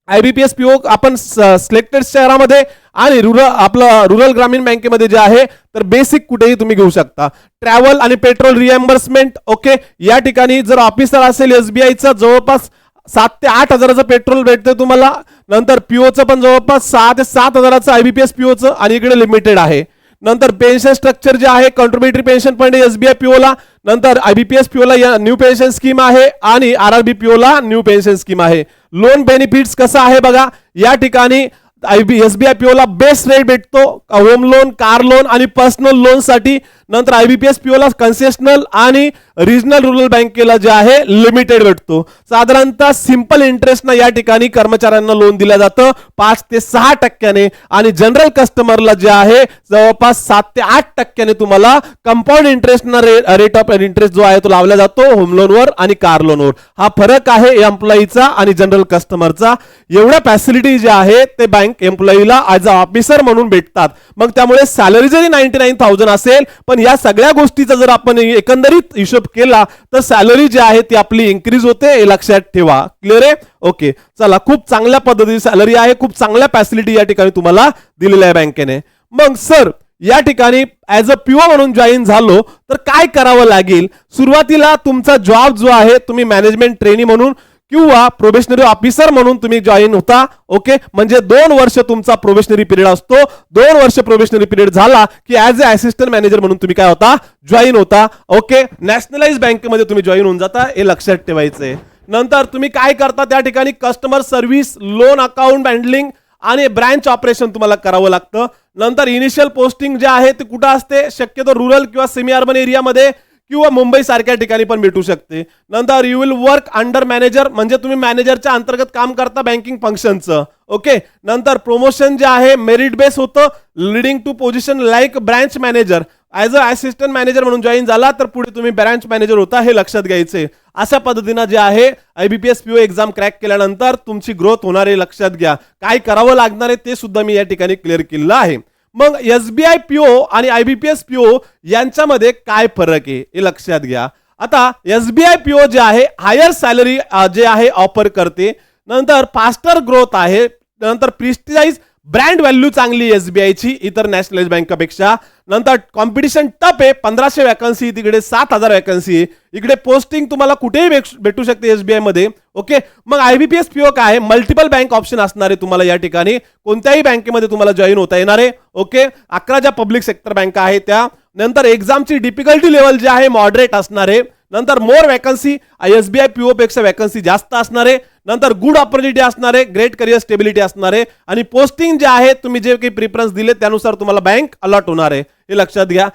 IBPS PO आपण सिलेक्टेड शहरामध्ये आणि रुरल ग्रामीण बँकेमध्ये जे आहे तर बेसिक कुठेही तुम्ही घेऊ शकता. ट्रॅव्हल आणि पेट्रोल रिएम्बर्समेंट. ओके, या ठिकाणी जर ऑफिसर असेल SBI चा जवळपास 7 ते 8,000चं पेट्रोल भेटतं तुम्हाला. नंतर PO चं पण जवळपास 6 ते 7,000चं IBPS PO चं आणि इकडे लिमिटेड आहे. नंतर पेन्शन स्ट्रक्चर जे आहे कॉन्ट्रीब्युटरी पेन्शन फंड एसबीआय पीओला, नंतर आयबीपीएस पीओला या न्यू पेन्शन स्कीम आहे आणि आरआरबी पीओला न्यू पेन्शन स्कीम आहे. लोन बेनिफिट्स कसं आहे बघा, या ठिकाणी एसबीआय पीओला बेस्ट रेट भेटतो होम लोन, कार लोन आणि पर्सनल लोन साठी. नंतर आयबीपीएस पीओला कन्सेशनल आणि रिजनल रुरल बँकेला जे आहे लिमिटेड भेटतो. साधारणतः सिंपल इंटरेस्ट ना या ठिकाणी कर्मचाऱ्यांना लोन दिलं जातं 5 ते 6% आणि जनरल कस्टमरला जे आहे जवळपास 7 ते 8% तुम्हाला कंपाऊंड इंटरेस्ट ना रेट ऑफ इंटरेस्ट जो आहे तो लावला जातो होम लोनवर आणि कार लोनवर. हा फरक आहे एम्प्लॉईचा आणि जनरल कस्टमरचा. एवढ्या फॅसिलिटी जे आहे ते बँक एम्प्लॉईला ॲज अ ऑफिसर म्हणून भेटतात. मग त्यामुळे सॅलरी जरी 99,000 असेल पण या सगळ्या गोष्टीचा जर आपण एकंदरीत हिशोब केला तर सॅलरी जी आहे ती आपली इन्क्रीज होते, हे लक्षात ठेवा. क्लिअर आहे? ओके, चला, खूप चांगल्या पद्धतीची सॅलरी आहे, खूप चांगल्या फॅसिलिटी या ठिकाणी तुम्हाला दिलेल्या आहे बँकेने. मग सर या ठिकाणी ऍज अ पीओ म्हणून जॉईन झालो तर काय करावं लागेल? सुरुवातीला तुमचा जॉब जो आहे तुम्ही मॅनेजमेंट ट्रेनी म्हणून किंवा प्रोबेशनरी ऑफिसर म्हणून तुम्ही जॉईन होता. ओके, म्हणजे 2 वर्ष तुमचा प्रोबेशनरी पिरियड असतो. 2 वर्ष प्रोबेशनरी पिरियड झाला की ऍज अ असिस्टंट मॅनेजर म्हणून तुम्ही काय होता? जॉईन होता. ओके, नॅशनलाइज बँकेमध्ये तुम्ही जॉईन होऊन जाता, हे लक्षात ठेवायचंय. नंतर तुम्ही काय करता त्या ठिकाणी customer service, loan account handling आणि ब्रांच ऑपरेशन तुम्हाला करावं लागतं. नंतर इनिशियल पोस्टिंग जे आहे ते कुठं असते? शक्यतो रुरल किंवा सेमी अर्बन एरियामध्ये किंवा मुंबई सारख्या ठिकाणी पण भेटू शकते. नंतर you will work under manager, म्हणजे तुम्ही मॅनेजरच्या अंतर्गत काम करता बँकिंग फंक्शनचं. ओके, नंतर प्रमोशन जे आहे मेरिट बेस होतं, leading to position like branch manager. As a assistant manager म्हणून जॉईन झाला तर पुढे तुम्ही ब्रांच मॅनेजर होता, हे लक्षात घ्यायचे. अशा पद्धतीनं जे आहे आयबीपीएस पीओ एक्झाम क्रॅक केल्यानंतर तुमची ग्रोथ होणार आहे, लक्षात घ्या. काय करावं लागणार आहे ते सुद्धा मी या ठिकाणी क्लिअर केलेलं आहे. मग एसबीआय पीओ आणि आयबीपीएस पीओ यांच्यामध्ये काय फरक आहे हे लक्षात घ्या. आता एसबीआय पीओ जे आहे हायर सॅलरी जे आहे ऑफर करते, नंतर फास्टर ग्रोथ आहे, नंतर प्रिस्टिजाइज ब्रँड व्हॅल्यू चांगली एसबीआयची इतर नॅशनलाइज बँकापेक्षा. नंतर कॉम्पिटिशन टफ आहे, 1500 वॅकन्सी, तिकडे 7000 वॅकन्सी आहे. इकडे पोस्टिंग तुम्हाला कुठेही भेटू शकते एसबीआय मध्ये. ओके, मग आयबीपीएस पीओ काय आहे? मल्टिपल बँक ऑप्शन असणार आहे तुम्हाला या ठिकाणी, कोणत्याही बँकेमध्ये तुम्हाला जॉईन होता येणार आहे. ओके, 11 ज्या पब्लिक सेक्टर बँका आहेत त्या. नंतर एक्झामची डिफिकल्टी लेवल जे आहे मॉडरेट असणार आहे. नंतर मोर वॅकन्सी, एसबीआय पीओ पेक्षा वॅकन्सी जास्त असणार आहे. नंतर गुड ऑपॉर्च्युनिटी असणार आहे, ग्रेट करिअर स्टेबिलिटी असणार आहे आणि पोस्टिंग जे आहे तुम्ही जे काही प्रिफरन्स दिले त्यानुसार तुम्हाला बँक अलॉट होणार आहे, हे लक्षात घ्या.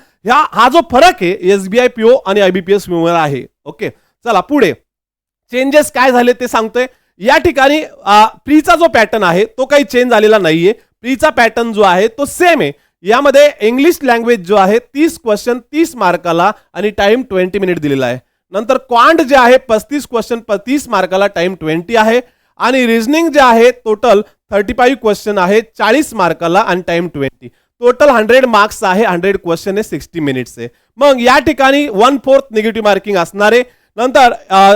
हा जो फरक आहे एसबीआय पीओ आणि आयबीपीएस पीओ आहे. ओके, चला पुढे चेंजेस काय झाले ते सांगतोय. या ठिकाणी प्रीचा जो पॅटर्न आहे तो काही चेंज झालेला नाहीये. प्रीचा पॅटर्न जो आहे तो सेम आहे. यामध्ये इंग्लिश लँग्वेज जो आहे 30 क्वेश्चन 30 मार्काला आणि टाइम 20 मिनिट दिलेला आहे. नंतर क्वांट जे आहे 35 क्वेश्चन 30 मार्काला, टाइम 20 आहे. आणि रिझनिंग जे आहे टोटल 35 क्वेश्चन आहे 40 मार्काला आणि टाइम 20. टोटल 100 मार्क्स आहे, 100 क्वेश्चन आहे, 60 मिनिट्स आहे. मग या ठिकाणी 1/4 निगेटिव्ह मार्किंग असणार आहे. नंतर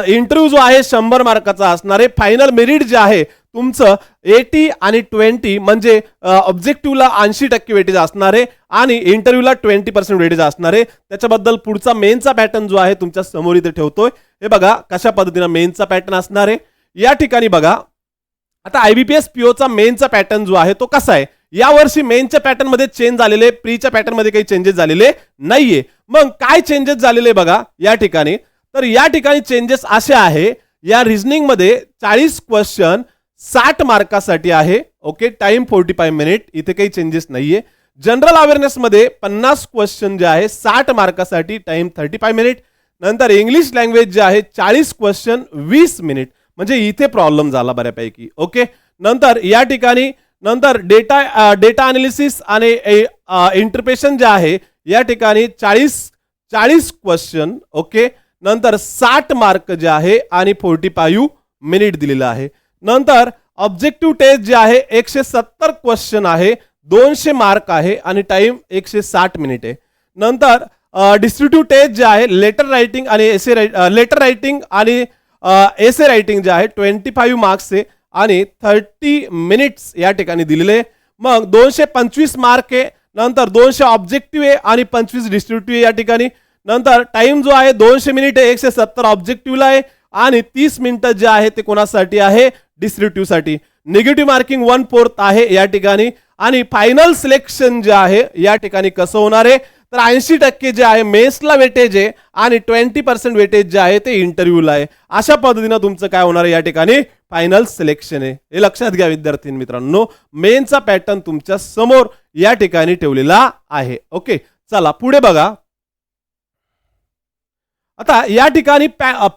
इंटरव्ह्यू जो आहे 100 मार्काचा असणार आहे. फायनल मेरिट जे आहे तुमचं 80 आणि 20 म्हणजे ऑब्जेक्टिव्हला 80% वेटेज असणार आहे आणि इंटरव्ह्यूला 20% वेटेज असणार आहे. त्याच्याबद्दल पुढचा मेनचा पॅटर्न जो आहे तुमच्या समोर इथे ठेवतोय. हे बघा कशा पद्धतीने मेनचा पॅटर्न असणार आहे. या ठिकाणी बघा आता आयबीपीएस पीओचा मेनचा पॅटर्न जो आहे तो कसा आहे. यावर्षी मेनच्या पॅटर्न मध्ये चेंज झालेले, प्रीच्या पॅटर्न मध्ये काही चेंजेस झालेले नाहीये. मग काय चेंजेस झालेले बघा या ठिकाणी. तर या ठिकाणी चेंजेस असे आहे, या रिझनिंग मध्ये 40 क्वेश्चन 60 मार्कासाठी आहे. ओके, टाइम 45 मिनिट, इथे काही चेंजेस नाहीये. जनरल अवेअरनेस मध्ये 50 क्वेश्चन जे आहे 60 मार्कासाठी, टाइम 35 मिनिट. नंतर इंग्लिश लँग्वेज जे आहे 40 क्वेश्चन 20 मिनिट, म्हणजे इथे प्रॉब्लेम झाला बऱ्यापैकी. ओके, नंतर या ठिकाणी नंतर डेटा अनालिसिस आणि इंटरप्रिटेशन जे आहे या ठिकाणी 40 क्वेश्चन. ओके, नंतर 60 मार्क जे आहे आणि 45 मिनिट दिलेलं आहे. नंतर ऑब्जेक्टिव्ह टेस्ट जे आहे 170 क्वेश्चन आहे, 200 मार्क आहे आणि टाइम 160 मिनिट आहे. नंतर डिस्क्रिप्टिव्ह टेस्ट जे आहे लेटर रायटिंग आणि एसे रायटिंग जे आहे 25 मार्क्स आहे आणि 30 मिनिट्स या ठिकाणी दिलेले. मग 225 मार्क आहे. नंतर 200 ऑब्जेक्टिव्ह आहे आणि 25 डिस्क्रिप्टिव्ह या ठिकाणी. नंतर टाइम जो आहे 200 मिनिट आहे, 170 ऑब्जेक्टिव्हला आहे आणि 30 मिनिटं जे आहे ते कोणासाठी आहे? डिस्क्रिप्टिव्ह साठी. निगेटिव्ह मार्किंग 1/4 आहे या ठिकाणी आणि फायनल सिलेक्शन जे आहे या ठिकाणी कसं होणार आहे तर 80% जे आहे मेन्सला वेटेज आहे आणि 20% वेटेज जे आहे ते इंटरव्ह्यूला आहे. अशा पद्धतीने तुमचं काय होणार आहे या ठिकाणी फायनल सिलेक्शन आहे. हे लक्षात घ्या विद्यार्थी मित्रांनो, मेनचा पॅटर्न तुमच्या समोर या ठिकाणी ठेवलेला आहे. ओके, चला पुढे बघा. आता या ठिकाणी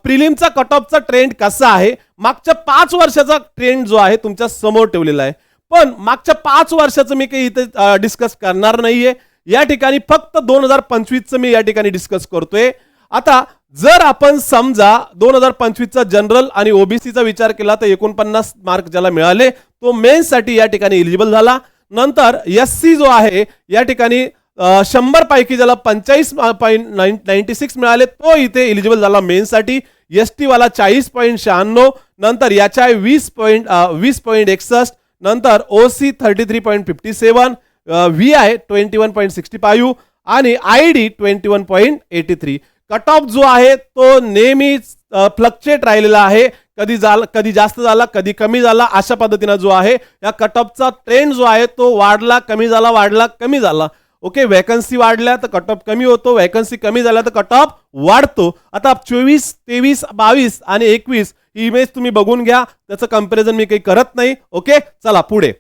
प्रिलिमचा कट ऑफचा ट्रेंड कसा आहे, मागच्या 5 वर्षाचा ट्रेंड जो आहे तुमच्या समोर ठेवलेला आहे. पण मागच्या 5 वर्षाचं मी काही इथे डिस्कस करणार नाहीये. या ठिकाणी फक्त 2025चं मी या ठिकाणी डिस्कस करतोय. आता जर आपण समजा 2025चा जनरल आणि ओबीसीचा विचार केला तर 49 मार्क ज्याला मिळाले तो मेन्ससाठी या ठिकाणी एलिजिबल झाला. नंतर एससी जो आहे या ठिकाणी 100 पैकी ज्याला 45.96 मिळाले तो इथे एलिजिबल झाला मेन्ससाठी. एसटी वाला 40.96, नंतर याच्या 20.61, नंतर ओसी 33.57, व्हीआय 21.65 आणि आयडी 21.83. कट ऑफ जो आहे तो नेहमी फ्लक्च्युएट राहिलेला आहे. कधी जास्त झाला कधी कमी झाला अशा पद्धतीने जो आहे या कट ऑफचा ट्रेंड जो आहे तो वाढला कमी झाला वाढला कमी झाला. ओके, वॅकन्सी वाढल्या तर कट ऑफ कमी होतो, वॅकन्सी कमी झाल्या तर कट ऑफ वाढतो. आता 24, 23, 22 आणि 21 ही इमेज तुम्ही बघून घ्या, त्याचं कंपॅरिझन मी काही करत नाही. ओके, चला पुढे.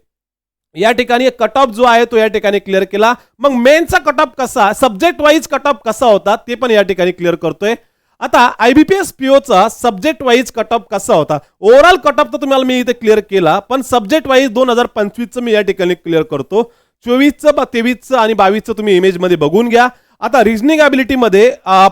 या ठिकाणी कट ऑफ जो आहे तो या ठिकाणी क्लिअर केला. मग मेनचा कट ऑफ कसा, सब्जेक्ट वाईज कट ऑफ कसा होता ते पण या ठिकाणी क्लिअर करतोय. आता आयबीपीएस पीओचा सब्जेक्ट वाईज कट ऑफ कसा होता, ओव्हरऑल कट ऑफ तर तुम्हाला मी इथे क्लिअर केला, पण सब्जेक्ट वाईज 2025चं मी या ठिकाणी क्लिअर करतो. 24चं 23चं आणि 22चं तुम्ही इमेज मध्ये बघून घ्या. आता रिजनिंग ॲबिलिटी मध्ये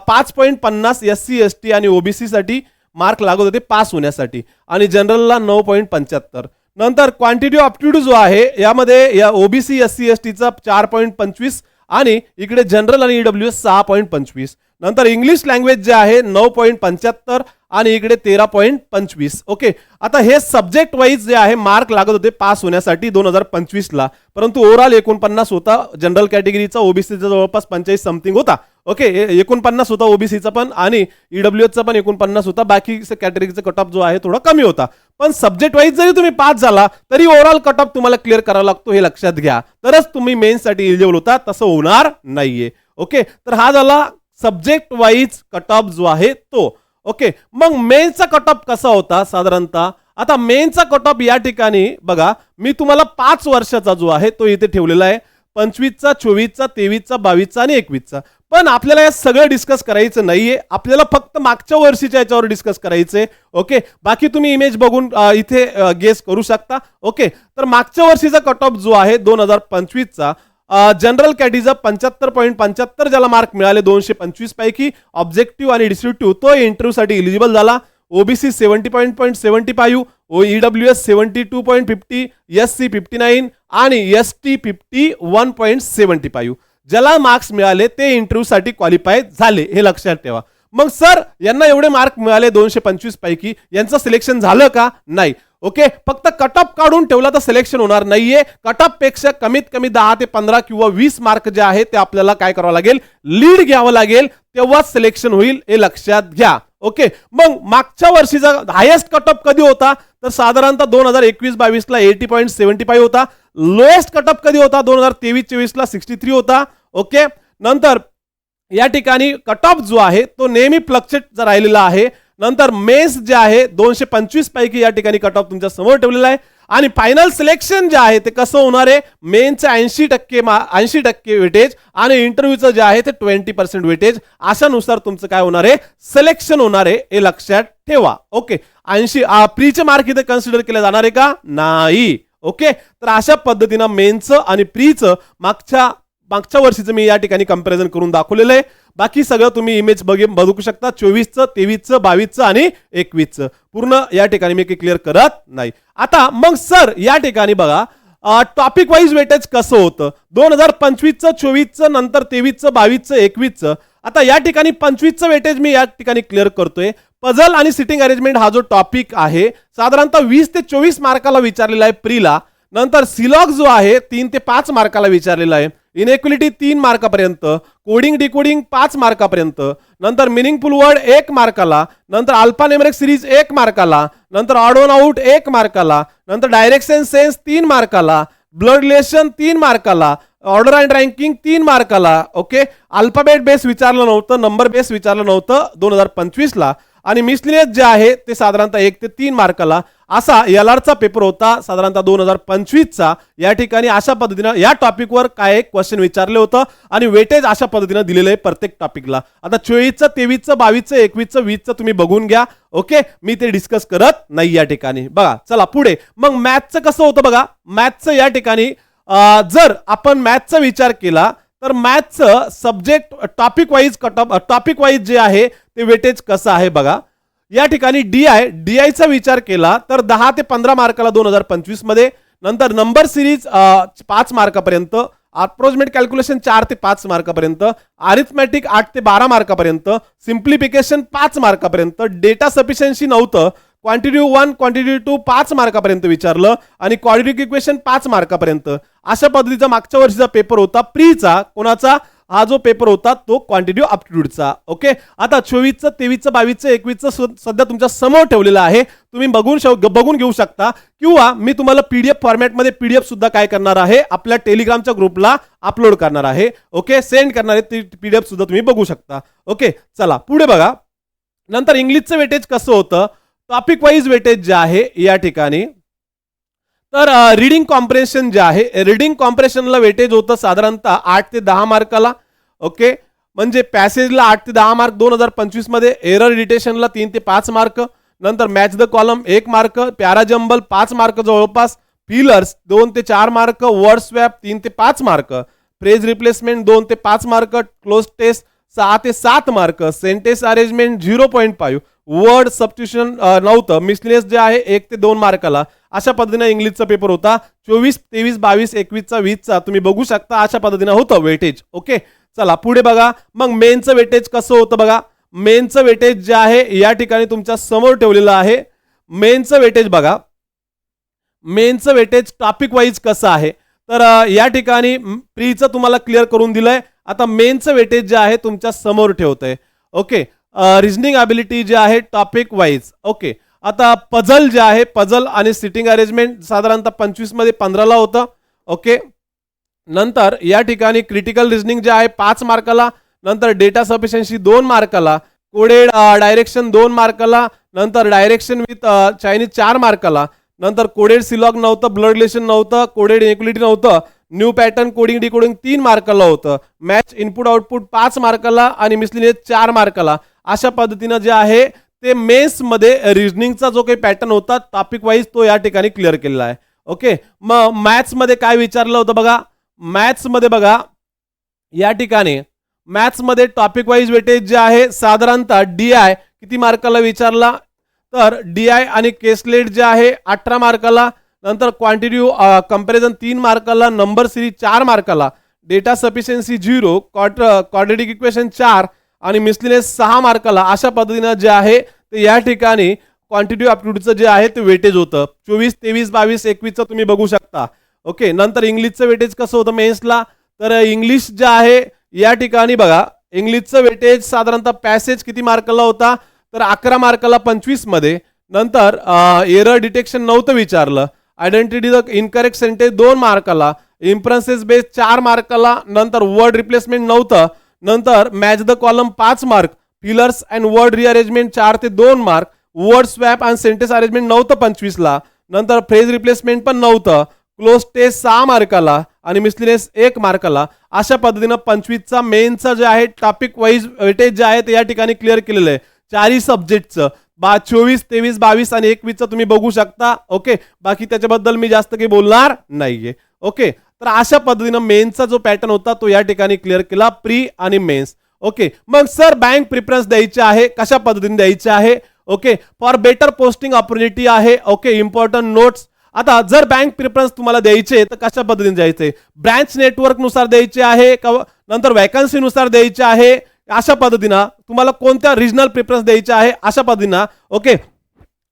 5.50 एससी एसटी आणि ओबीसी साठी मार्क लागत होते पास होण्यासाठी आणि जनरलला 9.75. नंतर क्वांटिटी ऑप्टिट्यूड जो आहे यामध्ये या ओबीसी एससी एसटीचा 4.25 आणि इकडे जनरल आणि ईडब्ल्यूएस 6.25. नंतर इंग्लिश लँग्वेज जे आहे 9.75 आणि इकडे 13.25. ओके, आता हे सब्जेक्ट वाईज जे आहे मार्क लागत होते पास होण्यासाठी 2025ला, परंतु ओव्हरऑल 49 होता जनरल कॅटेगरीचा, ओबीसीचा जवळपास 45 समथिंग होता. ओके, 49 होता ओबीसीचा पण आणि ईडब्ल्यूएसचा पण 49 होता. बाकी कॅटेगरीचा कट ऑफ जो आहे थोडा कमी होता. पण सब्जेक्ट वाईज जरी तुम्ही पास झाला तरी ओव्हरऑल कट ऑफ तुम्हाला क्लिअर करावा लागतो, हे लक्षात घ्या, तरच तुम्ही मेन्ससाठी एलिजिबल होता. तसं होणार नाहीये. ओके, तर हा झाला सब्जेक्ट वाईज कट ऑफ जो आहे तो. ओके, मग मेन्सचा कट ऑफ कसा होता साधारणतः. आता मेन्सचा कट ऑफ या ठिकाणी बघा, मी तुम्हाला 5 वर्षाचा जो आहे तो इथे ठेवलेला आहे, 25चा, 24चा, 23चा, 22चा आणि 21चा. पण आपल्याला हे सगळं डिस्कस करायचं नाहीये, आपल्याला फक्त मागच्या वर्षीच्या याच्यावर डिस्कस करायचंय. ओके, बाकी तुम्ही इमेज बघून इथे गेस करू शकता. ओके, तर मागच्या वर्षीचा कट ऑफ जो आहे 2025चा जनरल कॅटेगरीचा 75.75 ज्याला मार्क मिळाले 225 पैकी, ऑब्जेक्टिव्ह आणि डिस्क्रिप्टिव्ह तो इंटरव्ह्यू साठी एलिजिबल झाला. ओबीसी 70.75, ईडब्ल्यूएस 72.50, एससी 59 आणि एसटी 51.75. ज्याला मार्क्स मिळाले ते इंटरव्ह्यू साठी क्वालिफाय झाले, हे लक्षात ठेवा. मग सर यांना एवढे मार्क मिळाले 225 पैकी, यांचं सिलेक्शन झालं का? नाही. ओके, फक्त कट ऑफ काढून ठेवला तर सिलेक्शन होणार नाहीये. कट ऑफ पेक्षा कमीत कमी 10 ते 15 किंवा 20 मार्क जे आहे ते आपल्याला काय करावं लागेल, लीड घ्यावं लागेल, तेव्हाच सिलेक्शन होईल, हे लक्षात घ्या. ओके, मग मागच्या वर्षीचा हायेस्ट कट ऑफ कधी होता तर साधारणतः 2021-22ला 80.75 होता. लोएस्ट कट ऑफ कधी होता 2023-24ला 63 होता. ओके, नंतर या ठिकाणी कट ऑफ जो आहे तो नेहमी फ्लक्च्युएट राहिलेला आहे. नंतर मेन्स जे आहे 225 पैकी या ठिकाणी कट ऑफ तुमच्या समोर ठेवलेला आहे. आणि फायनल सिलेक्शन जे आहे ते कसं होणार आहे, मेन्सचं 80% वेटेज आणि इंटरव्ह्यूचं जे आहे ते 20% वेटेज, अशानुसार तुमचं काय होणार आहे, सिलेक्शन होणार आहे, हे लक्षात ठेवा. ओके, 80 प्रीचे मार्क इथे कन्सिडर केले जाणार आहे का? नाही. ओके, तर अशा पद्धतीनं मेन्सचं आणि प्रीचं मागच्या वर्षीचं मी या ठिकाणी कंपॅरिझन करून दाखवलेलं आहे. बाकी सगळं तुम्ही इमेज बघू शकता, 24चं, 23चं, 22चं आणि 21चं पूर्ण या ठिकाणी मी क्लिअर करत नाही. आता मग सर या ठिकाणी बघा टॉपिक वाईज वेटेज कसं होतं 2025चं, 24चं, नंतर 23चं, 22चं, 21चं. आता या ठिकाणी 25चं वेटेज मी या ठिकाणी क्लिअर करतोय. पझल आणि सिटिंग अरेंजमेंट हा जो टॉपिक आहे साधारणतः 20 ते 24 मार्काला विचारलेला आहे प्रीला. नंतर सिलॉग जो आहे 3 ते 5 मार्काला विचारलेला आहे. इनइक्वालिटी 3 मार्कापर्यंत, कोडिंग डिकोडिंग 5 मार्कापर्यंत, नंतर मिनिंगफुल वर्ड 1 मार्काला, नंतर अल्फा न्यूमेरिक सिरीज 1 मार्काला, नंतर ऑड वन आउट 1 मार्काला, नंतर डायरेक्शन सेन्स 3 मार्काला, ब्लड रिलेशन 3 मार्काला, ऑर्डर अँड रँकिंग 3 मार्काला, ओके. अल्फाबेट बेस विचारलं नव्हतं, नंबर बेस विचारलं नव्हतं 2025 ला. आणि मिसलिनियस जे आहे ते साधारणतः 1 ते 3 मार्काला. असा एलआरचा पेपर होता साधारणतः 2025 चा. या ठिकाणी अशा पद्धतीनं या टॉपिकवर काय क्वेश्चन विचारले होतं आणि वेटेज अशा पद्धतीनं दिलेलं आहे प्रत्येक टॉपिकला. आता 24चं 23चं 22चं 21चं 20चं तुम्ही बघून घ्या, ओके. मी ते डिस्कस करत नाही या ठिकाणी. बघा चला पुढे. मग मॅथचं कसं होतं बघा. मॅथचं या ठिकाणी जर आपण मॅथचा विचार केला तर मॅथचं सब्जेक्ट टॉपिक वाईज जे आहे ते वेटेज कसं आहे बघा. या ठिकाणी डीआयचा विचार केला तर 10 ते 15 मार्काला 2025 मध्ये. नंतर नंबर सिरीज 5 मार्कापर्यंत, अप्रोक्सिमेट कॅल्क्युलेशन 4 ते 5 मार्कापर्यंत, अरिथमॅटिक 8 ते 12 मार्कापर्यंत, सिम्प्लिफिकेशन 5 मार्कापर्यंत, डेटा सफिशियन्सी नव्हतं, क्वांटिटेटिव्ह 1 क्वांटिटेटिव्ह 2 5 मार्कापर्यंत विचारलं आणि क्वाड्रेटिक इक्वेशन 5 मार्कापर्यंत. अशा पद्धतीचा मागच्या वर्षीचा पेपर होता प्रीचा. कोणाचा हा जो पेपर होता तो क्वांटिटेटिव्ह अप्टिट्यूडचा, ओके. आता 24चं 23चं 22चं 21चं सध्या तुमच्या समोर ठेवलेलं आहे, तुम्ही बघून घेऊ शकता. किंवा मी तुम्हाला पीडीएफ फॉर्मॅटमध्ये पीडीएफ सुद्धा काय करणार आहे आपल्या टेलिग्रामच्या ग्रुपला अपलोड करणार आहे, ओके. सेंड करणार आहे, ती पीडीएफ सुद्धा तुम्ही बघू शकता, ओके. चला पुढे बघा. नंतर इंग्लिशचं वेटेज कसं होतं, टॉपिक वाईज वेटेज जे आहे या ठिकाणी. तर रीडिंग कॉम्प्रेशन जे आहे, रीडिंग कॉम्प्रेशनला वेटेज होतं साधारणतः 8 ते 10 मार्काला, ओके. म्हणजे पॅसेजला 8 ते 10 मार्क 2025 मध्ये, एरर इडिटेशनला 3 ते 5 मार्क, नंतर मॅच द कॉलम 1 मार्क, प्यारा जंबल 5 मार्क जवळपास, फिलर्स 2 ते 4 मार्क, वर्ड स्वॅप 3 ते 5 मार्क, फ्रेज रिप्लेसमेंट 2 ते 5 मार्क, क्लोज टेस्ट 6 ते 7 mark, sentence arrangement 0.5, word substitution नव्हतं, मिसलिनियस जे आहे 1 ते 2 मार्काला. अशा पद्धतीने इंग्लिशचा पेपर होता. 24 23 22 21चा 20चा तुम्ही बघू शकता अशा पद्धतीने होतं वेटेज, ओके. चला पुढे बघा. मग मेनचं वेटेज कसं होतं बघा. मेनचं वेटेज जे आहे या ठिकाणी तुमच्या समोर ठेवलेलं आहे. मेनचं वेटेज बघा. मेनचं वेटेज टॉपिक वाईज कसं आहे तर या ठिकाणी प्रीचं तुम्हाला क्लिअर करून दिलंय. आता मेनचं वेटेज जे आहे तुमच्या समोर ठेवतंय, ओके. रिजनिंग ॲबिलिटी जे आहे टॉपिक वाईज, ओके. आता पझल जे आहे, पझल आणि सिटिंग अरेंजमेंट साधारणतः 25 मध्ये 15ला होतं, ओके. नंतर या ठिकाणी क्रिटिकल रिजनिंग जे आहे 5 मार्काला, नंतर डेटा सफिशियन्सी 2 मार्काला, कोडेड डायरेक्शन 2 मार्काला, नंतर डायरेक्शन विथ चायनीज 4 मार्काला, नंतर कोडेड सिलॉग नव्हतं, ब्लड रिलेशन नव्हतं, कोडेड इक्विलिटी नव्हतं, न्यू पॅटर्न कोडिंग डिकोडिंग 3 मार्काला होतं, मॅच इनपुट आउटपुट 5 मार्काला आणि मिसलिनियस 4 मार्काला. अशा पद्धतीनं जे आहे ते मेन्स मध्ये रिजनिंगचा जो काही पॅटर्न होता टॉपिक वाईज तो या ठिकाणी क्लिअर केलेला आहे, ओके. मग मॅथ्स मध्ये काय विचारलं होतं बघा. मॅथ्स मध्ये बघा या ठिकाणी मॅथ्स मध्ये टॉपिक वाईज वेटेज जे आहे साधारणतः डीआय किती मार्काला विचारला तर डीआय आणि केसलेट जे आहे 18 मार्काला, नंतर क्वांटिटेटिव्ह कंपॅरिझन 3 मार्काला, नंबर सिरीज 4 मार्काला, डेटा सफिशियन्सी 0, क्वाड्रेटिक इक्वेशन 4 आणि मिसलिनियस 6 मार्काला. अशा पद्धतीनं जे आहे ते या ठिकाणी क्वांटिटेटिव्ह अप्टिट्यूडचं जे आहे ते वेटेज होतं. 24 23 22 21चं तुम्ही बघू शकता, ओके. नंतर इंग्लिशचं वेटेज कसं होतं मेन्सला तर इंग्लिश जे आहे या ठिकाणी बघा इंग्लिशचं वेटेज साधारणतः पॅसेज किती मार्काला होता तर 11 मार्काला 25 मध्ये. नंतर एरर डिटेक्शन नव्हतं विचारलं, आयडेंटिटी द इनकरेक्ट सेंटेन्स 2 मार्काला, इन्फरन्सेस बेस 4 मार्काला, नंतर वर्ड रिप्लेसमेंट नव्हतं, नंतर match the column 5 mark, fillers and word rearrangement 4 ते 2 mark, word swap and sentence arrangement नव्हतं 25 ला, नंतर फ्रेज रिप्लेसमेंट पण नव्हतं, क्लोज टेस्ट 6 मार्काला आणि मिसलिनियस 1 मार्काला. अशा पद्धतीनं 25चा मेनचा जे आहे टॉपिक वाईज वेटेज जे आहे ते या ठिकाणी क्लिअर केलेलं आहे चारही सब्जेक्टचं. 24 23 22 आणि 21चं तुम्ही बघू शकता, ओके. बाकी त्याच्याबद्दल मी जास्त काही बोलणार नाहीये, ओके. तर अशा पद्धतीनं मेन्सचा जो पॅटर्न होता तो या ठिकाणी क्लिअर केला प्री आणि मेन्स, ओके. मग सर बँक प्रिफरन्स द्यायचे आहे कशा पद्धतीने द्यायचे आहे, okay. For better posting opportunity आहे, ओके. Important notes. आता जर बँक प्रिफरन्स तुम्हाला द्यायचे तर कशा पद्धतीने द्यायचे, ब्रँच नेटवर्क नुसार द्यायचे आहे का नंतर वॅकन्सी नुसार द्यायचे आहे, अशा पद्धतीनं तुम्हाला कोणत्या रिजनल प्रिफरन्स द्यायचे आहे अशा पद्धतीनं, ओके.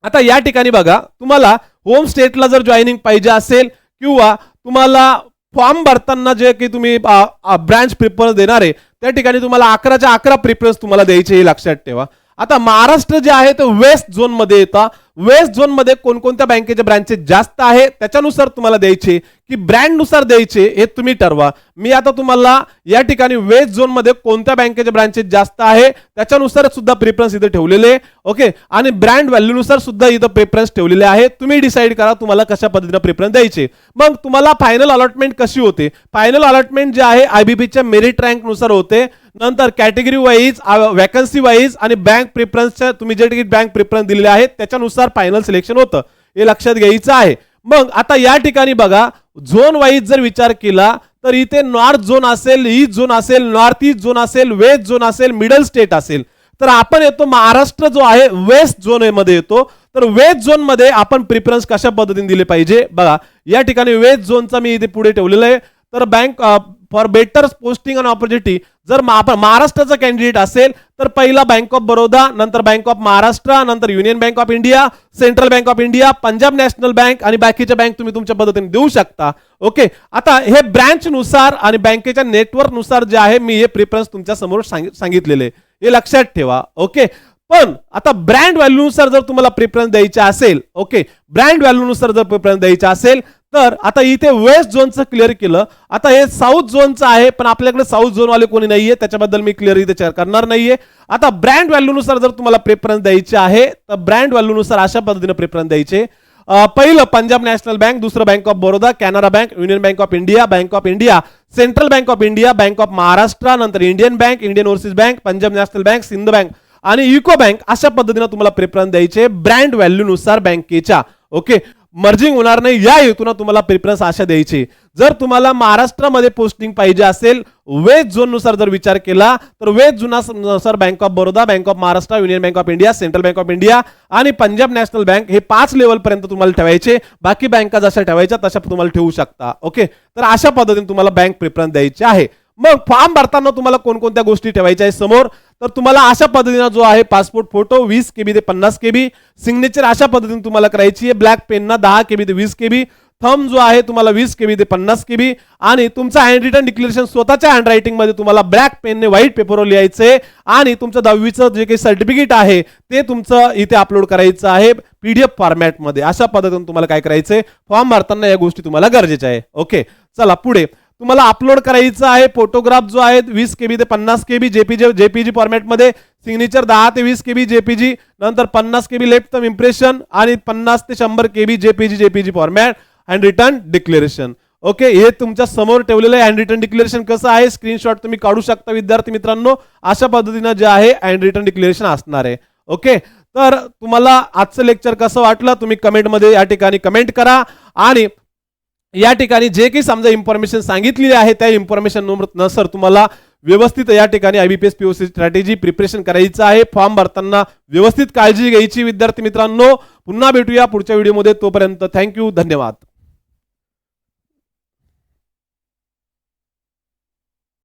आता या ठिकाणी बघा तुम्हाला होम स्टेटला जर जॉईनिंग पाहिजे असेल किंवा तुम्हाला फॉर्म भरताना जे की तुम्ही ब्रँच प्रिफरन्स देणार आहे त्या ठिकाणी तुम्हाला 11च्या 11 प्रिफरन्स तुम्हाला द्यायचे हे लक्षात ठेवा. आता महाराष्ट्र जे आहे ते वेस्ट झोन मध्ये येतं. वेस्ट झोन मध्ये कोणकोणत्या बँकेचे ब्रांचेस जास्त आहे त्याच्यानुसार तुम्हाला द्यायचे की ब्रँड नुसार द्यायचे हे तुम्ही ठरवा. मी आता तुम्हाला या ठिकाणी वेस्ट झोन मध्ये कोणत्या बँकेचे ब्रांचेस जास्त आहे त्याच्यानुसार सुद्धा प्रेफरन्स इथे ठेवलेले. ओके, आणि ब्रँड व्हॅल्यू नुसार सुद्धा इथं प्रेफरन्स ठेवलेले आहे. तुम्ही डिसाईड करा तुम्हाला कशा पद्धतीने प्रेफरन्स द्यायचे. मग तुम्हाला फायनल अलॉटमेंट कशी होते? फायनल अलॉटमेंट जे आहे आयबीपीच्या मेरिट रँक नुसार होते. नंतर कॅटेगरी वाईज, वॅकन्सी वाईज आणि बँक प्रेफरन्सच्या तुम्ही जे तिकीट बँक प्रेफरन्स दिलेले आहेत त्याच्यानुसार फायनल सिलेक्शन होतं. हे लक्षात घ्यायचं आहे. मग आता या ठिकाणी बघा, झोन वाईज जर विचार केला तर इथे नॉर्थ झोन असेल, ईस्ट झोन असेल, नॉर्थ ईस्ट झोन असेल, वेस्ट झोन असेल, मिडल स्टेट असेल. तर आपण येतो महाराष्ट्र जो आहे वेस्ट झोन मध्ये येतो. तर वेस्ट झोन मध्ये आपण प्रेफरन्स कशा पद्धतीने दिले पाहिजे बघा. या ठिकाणी वेस्ट झोनचा मी इथे पुढे ठेवलेलं आहे. तर bank for better posting and opportunity जर आपण महाराष्ट्राचा कॅन्डिडेट असेल तर पहिला बँक ऑफ बरोदा, नंतर बँक ऑफ महाराष्ट्र, नंतर union Bank of India, Central Bank of India, Punjab National bank आणि बाकीच्या बँक तुम्ही तुमच्या पद्धतीने देऊ शकता. ओके, आता हे ब्रँच नुसार आणि बँकेच्या नेटवर्क नुसार जे आहे मी हे प्रेफरन्स तुमच्या समोर सांगितलेले, हे लक्षात ठेवा. ओके, पण आता ब्रँड व्हॅल्यू नुसार जर तुम्हाला प्रेफरन्स द्यायचा असेल, ओके, ब्रँड व्हॅल्यू नुसार जर प्रेफरन्स द्यायचा असेल तर आता इथे वेस्ट झोनचं क्लिअर केलं. आता हे साऊथ झोनचं आहे पण आपल्याकडे साऊथ झोन वाले कोणी नाहीये त्याच्याबद्दल मी क्लिअर इथे चर्चा करणार नाहीये. आता ब्रँड व्हॅल्यू नुसार जर तुम्हाला प्रेफरन्स द्यायचे आहे तर ब्रँड व्हॅल्यू नुसार अशा पद्धतीने प्रेफरन्स द्यायचे. पहिलं पंजाब नॅशनल बँक, दुसरं Bank of Baroda, Canara Bank, Union Bank of India, Bank of India, Central Bank of India, Bank of Maharashtra, नंतर Indian Bank, Indian Overseas Bank, Punjab National Bank, Sind Bank आणि युको बँक. अशा पद्धतीने तुम्हाला प्रेफरन्स द्यायचे ब्रँड व्हॅल्यू नुसार बँकेच्या. Okay, merging होणार नाही या हेतून तुम्हाला प्रेफरन्स अशा द्यायचे. जर तुम्हाला महाराष्ट्रामध्ये पोस्टिंग पाहिजे असेल वेस्ट झोन नुसार जर विचार केला तर वेस्ट झोनानुसार Bank of Baroda, Bank of Maharashtra, Union Bank of India, Central Bank of India आणि पंजाब नॅशनल बँक हे 5 लेवल पर्यंत तुम्हाला ठेवायचे. बाकी बँका जशा ठेवायच्या तशा तुम्हाला ठेवू शकता. ओके, तर अशा पद्धतीने तुम्हाला बँक प्रेफरन्स द्यायचे आहे. मग फॉर्म भरताना तुम्हाला कोणकोणत्या गोष्टी ठेवायच्या आहे समोर, तर तुम्हाला अशा पद्धतीने जो आहे पासपोर्ट फोटो 20 KB ते 50 KB, सिग्नेचर अशा पद्धतीने तुम्हाला करायची आहे. ब्लॅक पेनना 10 KB ते 20 KB, थंब जो आहे तुम्हाला 20 KB ते 50 KB आणि तुमचं हँड रिटन डिक्लेरेशन स्वतःच्या हँड रायटिंग मध्ये तुम्हाला ब्लॅक पेनने व्हाईट पेपरवर लिहायचंय आणि तुमचं 10वीचं जे काही सर्टिफिकेट आहे ते तुमचं इथे अपलोड करायचं आहे PDF फॉर्मॅट मध्ये. अशा पद्धतीने तुम्हाला काय करायचंय, फॉर्म भरताना या गोष्टी तुम्हाला गरजेच्या आहे. ओके, चला पुढे. तुम्हाला अपलोड करायचं आहे फोटोग्राफ जो आहे 20 KB ते 50 KB जेपीजी फॉर्मॅट मध्ये, सिग्नेचर 10 ते 20 KB जेपीजी, नंतर 50 KB लेफ्ट थंब इम्प्रेशन आणि 50 ते 100 KB JPG format, handwritten declaration. Okay, हे तुमच्या समोर ठेवलेलं आहे. हँड रिटन डिक्लेरेशन कसं आहे स्क्रीनशॉट तुम्ही काढू शकता विद्यार्थी मित्रांनो. अशा पद्धतीने जे आहे हँड रिटन डिक्लेरेशन असणार आहे. ओके, तर तुम्हाला आजचं लेक्चर कसं वाटलं तुम्ही कमेंट मध्ये या ठिकाणी कमेंट करा आणि या ठिकाणी जे काही समजा इन्फॉर्मेशन सांगितलेली आहे त्या इन्फॉर्मेशन नुसार तुम्हाला व्यवस्थित या ठिकाणी IBPS POC स्ट्रॅटेजी प्रिपरेशन करायचं आहे. फॉर्म भरताना व्यवस्थित काळजी घ्यायची विद्यार्थी मित्रांनो. पुन्हा भेटूया पुढच्या व्हिडिओमध्ये. तोपर्यंत थँक्यू, धन्यवाद.